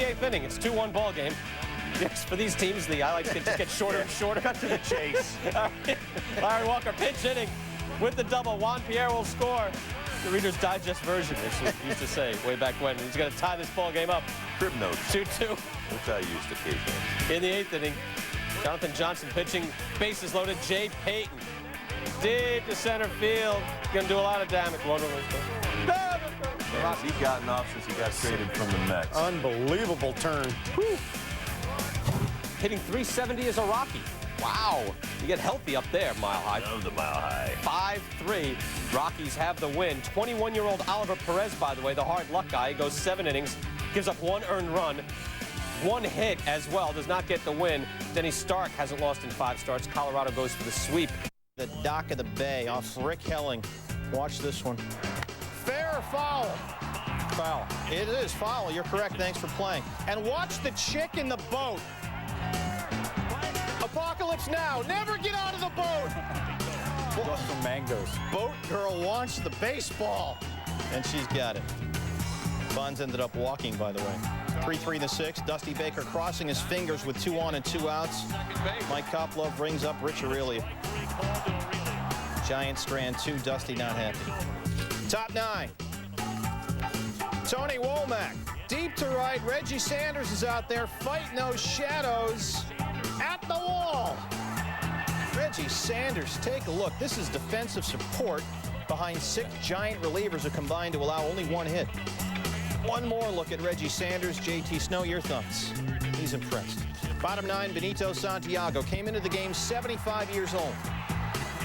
the 8th inning. It's 2-1 ball game. Yes, for these teams, the highlights just get shorter and shorter. Cut to the chase. Larry Walker pinch hitting with the double. Juan Pierre will score. The Reader's Digest version, as we used to say way back when. He's going to tie this ball game up. Crib notes. 2-2. Which I used occasionally. In the 8th inning, Jonathan Johnson pitching, bases loaded. Jay Payton deep to center field. Going to do a lot of damage. Has he gotten off since he got traded from the Mets? Unbelievable turn. Whew. Hitting 370 as a Rocky. Wow. You get healthy up there, Mile High. Love the Mile High. 5-3. Rockies have the win. 21-year-old Oliver Perez, by the way, the hard luck guy, goes 7 innings, gives up 1 earned run, 1 hit as well, does not get the win. Denny Stark hasn't lost in 5 starts. Colorado goes for the sweep. The dock of the bay off Rick Helling. Watch this one. Fair or foul? Foul. It is foul. You're correct. Thanks for playing. And watch the chick in the boat. Apocalypse Now. Never get out of the boat. Just from mangoes. Boat girl wants the baseball. And she's got it. Bonds ended up walking, by the way. 3-3 in the 6th. Dusty Baker crossing his fingers with 2 on and 2 outs. Mike Koplov brings up Rich Aurelia. Giants strand 2. Dusty not happy. Top 9. Tony Womack. Deep to right. Reggie Sanders is out there fighting those shadows at the wall. Reggie Sanders, take a look. This is defensive support behind 6 Giant relievers who combined to allow only 1 hit. One more look at Reggie Sanders. JT Snow, your thoughts? He's impressed. Bottom 9, Benito Santiago came into the game 75 years old.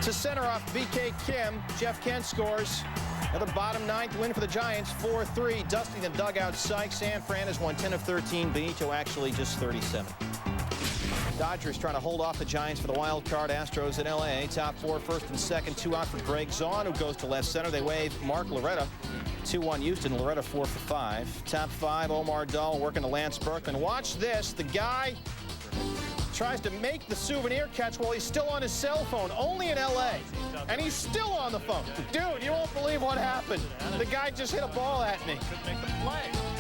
To center off BK Kim, Jeff Kent scores. Another bottom 9th win for the Giants, 4-3. Dusty in the dugout, Sykes. San Fran has won 10 of 13. Benito actually just 37. Dodgers trying to hold off the Giants for the wild card. Astros in L.A. Top 4, 1st and 2nd. 2 out for Greg Zaun, who goes to left center. They wave Mark Loretta. 2-1 Houston. Loretta 4 for 5. Top 5, Omar Dahl working to Lance Berkman. Watch this. The guy tries to make the souvenir catch while he's still on his cell phone, only in L.A. And he's still on the phone. Dude, you won't believe what happened. The guy just hit a ball at me.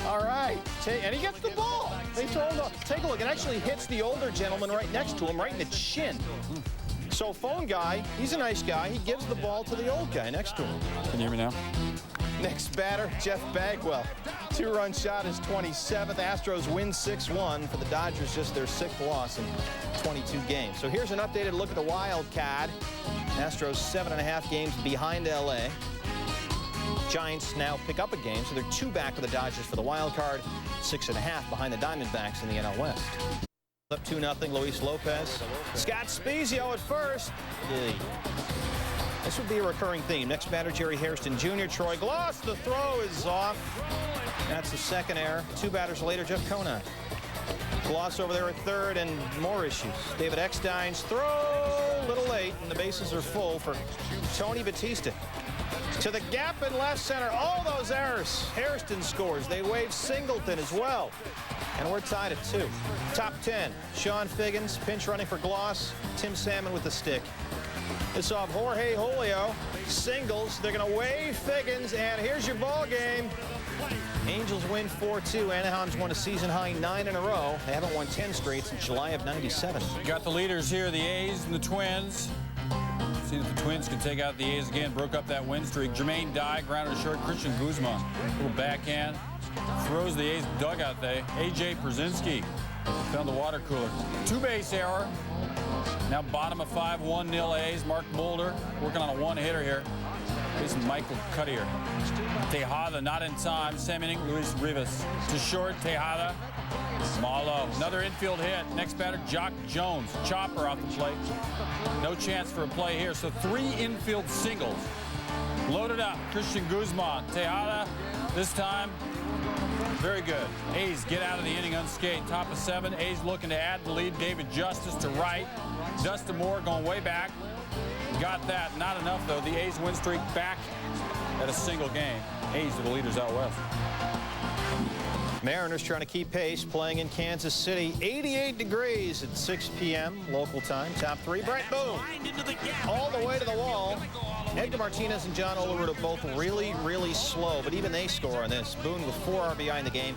All right. And he gets the ball. They throw him up. Take a look. It actually hits the older gentleman right next to him, right in the chin. So phone guy, he's a nice guy. He gives the ball to the old guy next to him. Can you hear me now? Next batter, Jeff Bagwell. 2-run shot is 27th. Astros win 6-1 for the Dodgers, just their 6th loss in 22 games. So here's an updated look at the wild card. Astros 7.5 games behind L.A. Giants now pick up a game, so they're 2 back of the Dodgers for the wild card, 6.5 behind the Diamondbacks in the NL West. Up 2-0, Luis Lopez. Scott Spezio at first. This would be a recurring theme. Next batter, Jerry Hairston Jr. Troy Gloss. The throw is off. That's the 2nd error. 2 batters later, Jeff Conine. Gloss over there at 3rd, and more issues. David Eckstein's throw, a little late, and the bases are full for Tony Batista. To the gap in left center. All those errors. Hairston scores. They wave Singleton as well. And we're tied at 2. Top 10. Sean Figgins, pinch running for Gloss. Tim Salmon with the stick. It's off Jorge Julio. Singles. They're going to wave Figgins, and here's your ball game. Angels win 4-2. Anaheim's won a season-high 9 in a row. They haven't won 10 straight since July of '97. Got the leaders here, the A's and the Twins. See if the Twins can take out the A's again. Broke up that win streak. Jermaine Dye grounded short. Christian Guzman, little backhand. Throws the A's dugout there. A.J. Przinsky found the water cooler. 2-base error. Now bottom of 5, 1-0 A's. Mark Mulder working on a 1-hitter here. This is Michael Cuttier. Tejada not in time. Same inning, Luis Rivas. To short, Tejada. Malo. Another infield hit. Next batter, Jock Jones. Chopper off the plate. No chance for a play here. So 3 infield singles. Loaded up. Christian Guzman. Tejada this time. Very good. A's get out of the inning unscathed. Top of 7. A's looking to add the lead. David Justice to right. Dustin Moore going way back. Got that. Not enough, though. The A's win streak back at a single game. A's are the leaders out west. Mariners trying to keep pace, playing in Kansas City. 88 degrees at 6 p.m. local time. Top 3. Brent Boone all the way to the wall. Edgar Martinez and John Olerud are both really, really slow, but even they score on this. Boone with 4 RBI in the game.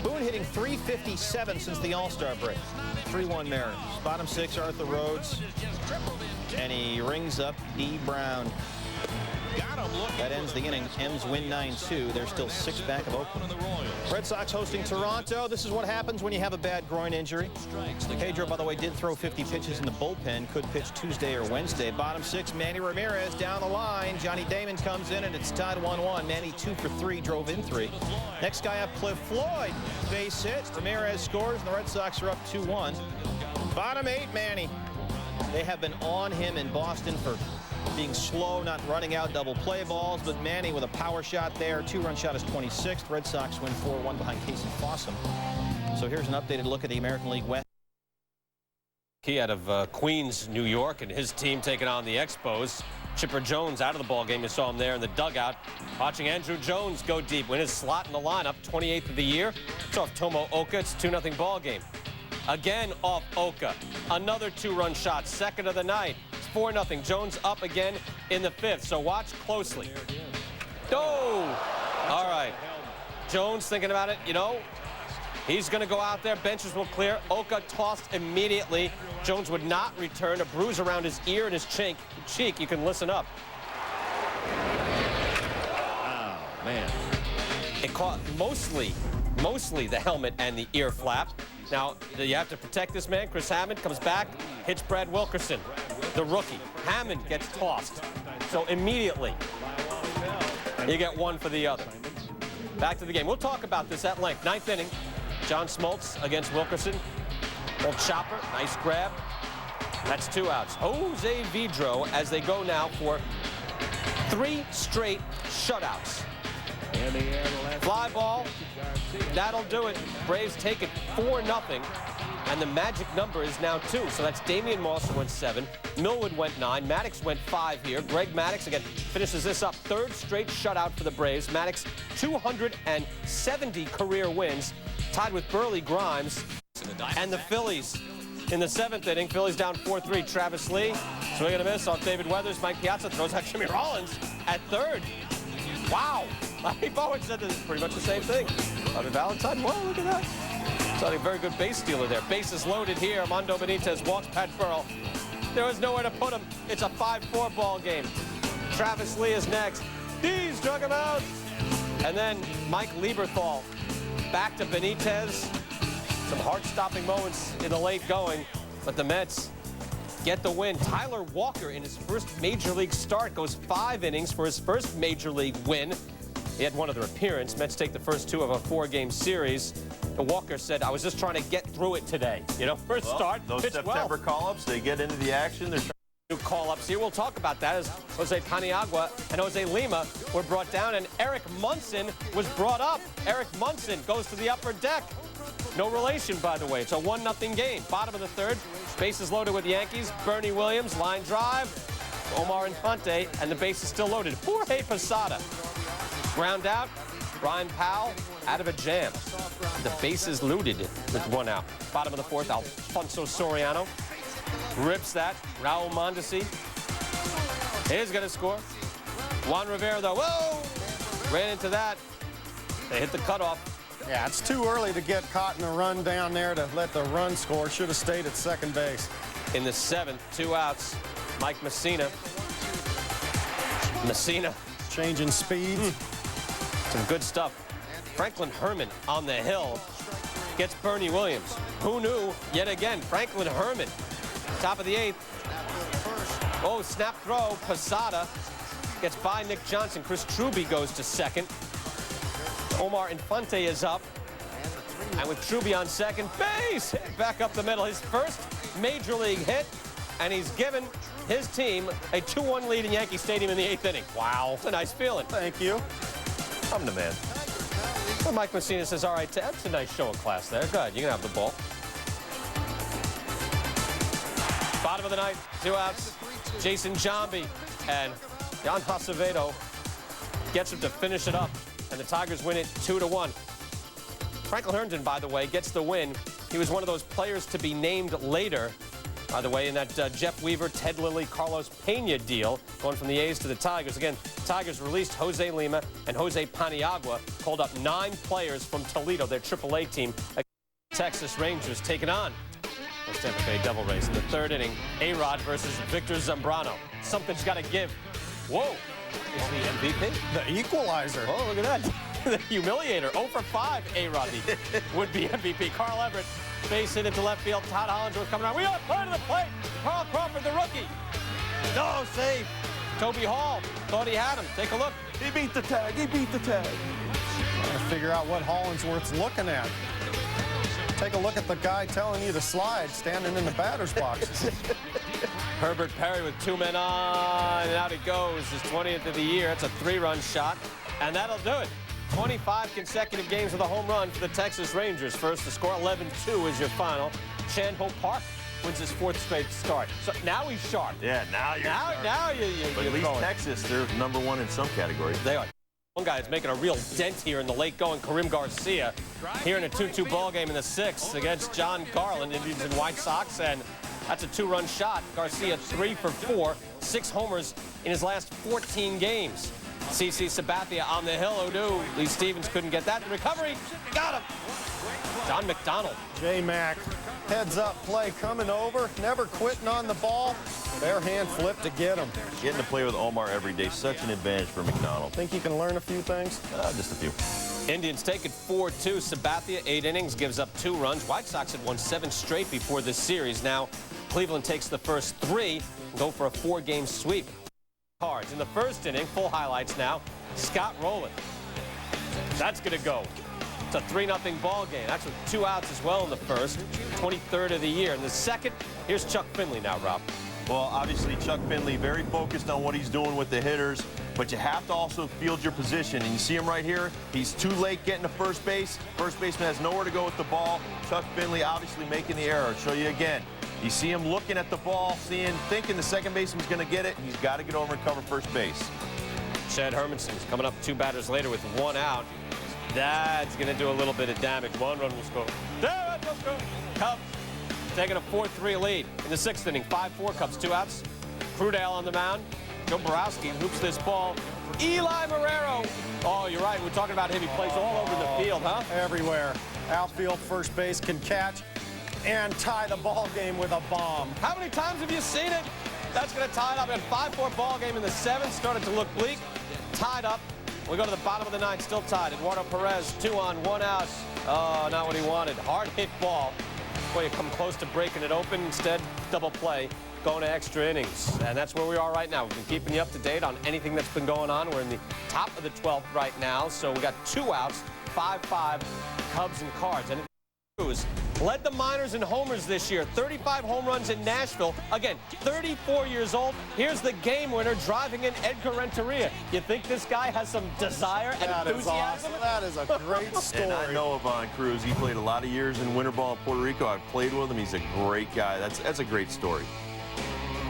Boone hitting .357 since the All-Star break. 3-1 Mariners. Bottom 6, Arthur Rhodes. And he rings up D. Brown. That ends the inning. M's win 9-2. They're still 6 back of Oakland. Red Sox hosting Toronto. This is what happens when you have a bad groin injury. Pedro, by the way, did throw 50 pitches in the bullpen. Could pitch Tuesday or Wednesday. Bottom 6, Manny Ramirez down the line. Johnny Damon comes in, and it's tied 1-1. Manny 2 for 3, drove in 3. Next guy up, Cliff Floyd. Base hit. Ramirez scores, and the Red Sox are up 2-1. Bottom 8, Manny. They have been on him in Boston for being slow, not running out double play balls, but Manny with a power shot there. 2-run shot is 26th. Red Sox win 4-1 behind Casey Fossum. So here's an updated look at the American League West. He out of Queens, New York, and his team taking on the Expos. Chipper Jones out of the ball game. You saw him there in the dugout. Watching Andrew Jones go deep, win his slot in the lineup, 28th of the year. It's off Tomo Oka. It's 2-0 ball game. Again off Oka. Another 2-run shot, second of the night. It's 4-0. Jones up again in the 5th. So watch closely. Oh! All right. Jones thinking about it. You know, he's going to go out there. Benches will clear. Oka tossed immediately. Jones would not return. A bruise around his ear and his cheek. You can listen up. Oh, man. It caught mostly the helmet and the ear flap. Now, you have to protect this man. Chris Hammond comes back, hits Brad Wilkerson, the rookie. Hammond gets tossed. So immediately, you get one for the other. Back to the game. We'll talk about this at length. 9th inning. John Smoltz against Wilkerson. Old chopper, nice grab. That's 2 outs. Jose Vidro as they go now for 3 straight shutouts. Fly ball, that'll do it. Braves take it 4-0, and the magic number is now 2. So that's Damian Moss went 7, Millwood went 9, Maddox went 5 here. Greg Maddox again finishes this up. 3rd straight shutout for the Braves. Maddox 270 career wins, tied with Burley Grimes. And the Phillies in the 7th inning. Phillies down 4-3. Travis Lee swing and a miss off David Weathers. Mike Piazza throws out Jimmy Rollins at 3rd. Wow. Larry Bowen said this is pretty much the same thing. Bobby Valentine, well, look at that. It's a very good base stealer there. Bases loaded here. Armando Benitez walks Pat Burrell. There was nowhere to put him. It's a 5-4 ball game. Travis Lee is next. He's struck him out. And then Mike Lieberthal back to Benitez. Some heart-stopping moments in the late going, but the Mets get the win. Tyler Walker in his first Major League start goes 5 innings for his first Major League win. He had one other appearance. Mets take the first 2 of a 4-game series. And Walker said, I was just trying to get through it today. You know, first start, those September call-ups, they get into the action. They're new call-ups here. We'll talk about that as Jose Paniagua and Jose Lima were brought down, and Eric Munson was brought up. Eric Munson goes to the upper deck. No relation, by the way. It's a 1-0 game. Bottom of the 3rd. Bases loaded with the Yankees. Bernie Williams, line drive. Omar Infante, and the base is still loaded. Jorge Posada. Ground out. Brian Powell out of a jam. The base is looted with 1 out. Bottom of the 4th, Alfonso Soriano rips that. Raul Mondesi is going to score. Juan Rivera, though, whoa! Ran into that. They hit the cutoff. Yeah, it's too early to get caught in the run down there to let the run score. Should have stayed at second base. In the 7th, 2 outs. Mike Messina. Changing speeds. Some good stuff. Franklin Herman on the hill gets Bernie Williams. Who knew? Yet again, Franklin Herman. Top of the 8th. Oh, snap throw. Posada gets by Nick Johnson. Chris Truby goes to second. Omar Infante is up. And with Truby on second base, back up the middle. His first Major League hit, and he's given his team a 2-1 lead in Yankee Stadium in the 8th inning. Wow. It's a nice feeling. Thank you. I'm the man. Well, Mike Messina says, all right, that's a nice show of class there. Good, you can have the ball. Bottom of the ninth, 2 outs. Jason Giambi and Jan Acevedo gets him to finish it up, and the Tigers win it 2-1. Franklin Herndon, by the way, gets the win. He was one of those players to be named later By the way, in that Jeff Weaver, Ted Lilly, Carlos Pena deal, going from the A's to the Tigers. Again, Tigers released Jose Lima and Jose Paniagua, called up 9 players from Toledo, their AAA team. Texas Rangers taking on the Tampa Bay Devil Rays in the 3rd inning. A-Rod versus Victor Zambrano. Something's got to give. Whoa. Is the MVP? The equalizer. Oh, look at that. The humiliator. 0 for 5, A-Rod, the would-be MVP. Carl Everett, base hit into left field. Todd Hollingsworth coming around. We got part of the plate. Carl Crawford, the rookie. No, save. Toby Hall thought he had him. Take a look. He beat the tag. He beat the tag. Trying to figure out what Hollingsworth's looking at. Take a look at the guy telling you to slide, standing in the batter's box. Herbert Perry with 2 men on, and out he goes. His 20th of the year. It's a 3-run shot, and that'll do it. 25 consecutive games with a home run for the Texas Rangers. First to score, 11-2 is your final. Chan-Ho Park wins his 4th straight start. So now he's sharp. Yeah, now you're sharp. Now you're But at least going. Texas, they're #1 in some categories. They are. One guy is making a real dent here in the late going, Karim Garcia, here in a 2-2 ball game in the 6th against John Garland, Indians and White Sox, and that's a 2-run shot. Garcia 3 for 4, 6 homers in his last 14 games. CC Sabathia on the hill, Odu. Lee Stevens couldn't get that. The recovery, got him. Don McDonald. J-Mac, heads up play coming over, never quitting on the ball. Bare hand flip to get him. Getting to play with Omar every day, such an advantage for McDonald. Think you can learn a few things? Just a few. Indians take it 4-2. Sabathia, 8 innings, gives up 2 runs. White Sox had won 7 straight before this series. Now, Cleveland takes the first 3 and go for a 4-game sweep. Cards in the 1st inning, full highlights now. Scott Rowland. That's going to go. It's a 3-0 ball game. That's with 2 outs as well in the 1st. 23rd of the year. In the 2nd, here's Chuck Finley now, Rob. Well, obviously, Chuck Finley very focused on what he's doing with the hitters, but you have to also field your position. And you see him right here. He's too late getting to first base. First baseman has nowhere to go with the ball. Chuck Finley obviously making the error. I'll show you again. You see him looking at the ball, thinking the second baseman's going to get it. He's got to get over and cover first base. Chad Hermanson's coming up 2 batters later with 1 out. That's going to do a little bit of damage. 1 run will score. Cubs taking a 4-3 lead in the 6th inning. 5-4 Cubs, 2 outs. Crudale on the mound. Joe Borowski hoops this ball. Eli Marrero. Oh, you're right. We're talking about him. He plays all over the field, huh? Everywhere. Outfield, first base can catch and tie the ball game with a bomb. How many times have you seen it? That's going to tie it up. In a 5-4 ball game in the 7th. Started to look bleak. Tied up. We go to the bottom of the 9th. Still tied. Eduardo Perez, 2 on, 1 out. Oh, not what he wanted. Hard hit ball. Boy, you come close to breaking it open. Instead, double play, going to extra innings. And that's where we are right now. We've been keeping you up to date on anything that's been going on. We're in the top of the 12th right now. So we got 2 outs, 5-5 Cubs and Cards. And Cruz led the minors in homers this year. 35 home runs in Nashville. Again, 34 years old. Here's the game winner driving in Edgar Renteria. You think this guy has some desire and enthusiasm? That is a great story. And I know Ivan Cruz. He played a lot of years in winter ball in Puerto Rico. I've played with him. He's a great guy. That's a great story.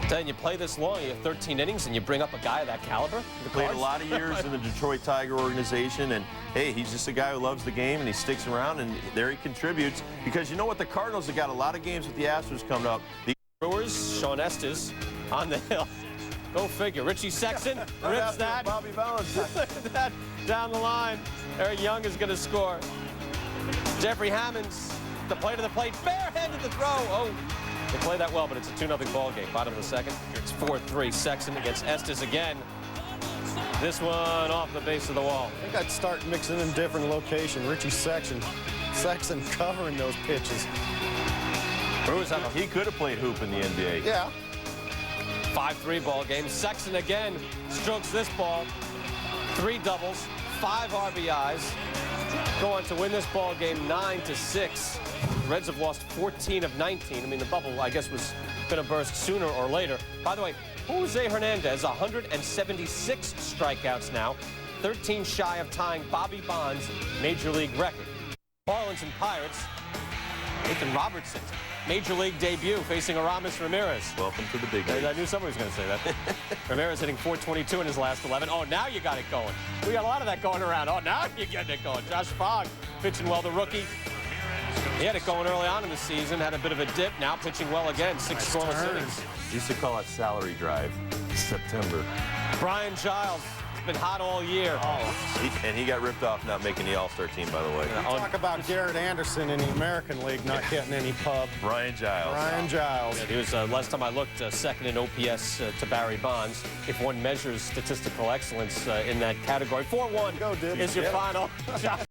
Then you play this long, you have 13 innings, and you bring up a guy of that caliber? Played a lot of years in the Detroit Tiger organization, and hey, he's just a guy who loves the game, and he sticks around, and there he contributes. Because you know what? The Cardinals have got a lot of games with the Astros coming up. The Brewers, Sean Estes on the hill. Go figure. Richie Sexton rips that. Bobby Bones. That down the line. Eric Young is going to score. Jeffrey Hammonds, the plate of the plate, barehanded the throw. Oh. They play that well, but it's a 2-0 ball game. Bottom of the 2nd. It's 4-3. Sexton against Estes again. This one off the base of the wall. I think I'd start mixing in different location. Richie Sexton covering those pitches. Brewers have He could have played hoop in the NBA. Yeah. 5-3 ball game. Sexton again strokes this ball. 3 doubles, 5 RBIs. Go on to win this ball game 9-6. Reds have lost 14 of 19. I mean, the bubble, I guess, was going to burst sooner or later. By the way, Jose Hernandez, 176 strikeouts now, 13 shy of tying Bobby Bonds' Major League record. Marlins and Pirates, Nathan Robertson, Major League debut facing Aramis Ramirez. Welcome to the big league. I knew somebody was going to say that. Ramirez hitting .422 in his last 11. Oh, now you got it going. We got a lot of that going around. Oh, now you're getting it going. Josh Fogg pitching well, the rookie. He had it going early on in the season, had a bit of a dip, now pitching well again, 6 scoreless innings. Used to call it salary drive, September. Brian Giles has been hot all year. And he got ripped off not making the All-Star team, by the way. Talk about Garrett Anderson in the American League not getting any pub. Brian Giles. Brian Giles. He was, last time I looked, second in OPS to Barry Bonds, if one measures statistical excellence in that category. 4-1 Go, Dibs. is your Yep. final. Josh